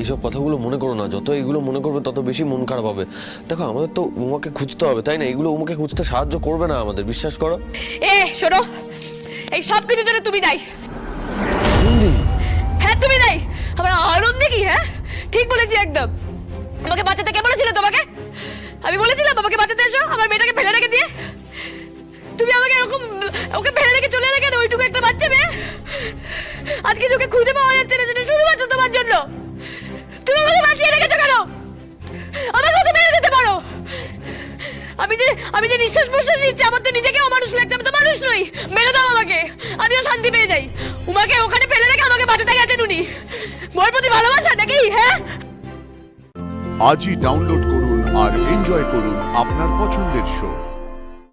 এইসব কথাগুলো মনে করো না, যত এইগুলো মনে করবে তত বেশি মন খারাপ হবে। দেখো আমাদের তো উমাকে খুঁজতে হবে, তাই না? এগুলো উমাকে খুঁজতে সাহায্য করবে না আমাদের, বিশ্বাস করো। শোনো, এই সব কিছুর জন্য তুমি দায়ী। আনন্দি, হ্যাঁ তুমি দায়ী। আমার আনন্দে কি? হ্যাঁ ঠিক বলেছি একদম। আমাকে বাঁচাতে কে বলেছিল তোমাকে? আমি বলেছিলাম আমাকে বাঁচাতে এসো আমার মেয়েটাকে ফেলে রেখে দিয়ে? তুমি আমাকে এরকম ওকে ফেলে রেখে চলে এলে কেন? ওইটুকু একটা বাচ্চা মেয়ে আজকে তোকে খুঁজে পাওয়া যাচ্ছে না, সেটা শুধুমাত্র তোমার জন্য। তুমি আমাকে বাঁচিয়ে রেখেছো কেন? আমাকে তো মেরে দিতে পারো। আমি যে নিঃশ্বাস প্রশ্বাস নিচ্ছি, আমার তো নিজেকে অমানুষ লাগছে। আমি তো মানুষ নই, মেরে দাও আমাকে, আমিও শান্তি পেয়ে যাই। উমাকে ওখানে ফেলে রেখে আমাকে বাঁচাতে গেছেন উনি। মোর প্রতি ভালোবাসা নাকি? হ্যাঁ, আজই ডাউনলোড করুন আর এনজয় করুন আপনার পছন্দের শো।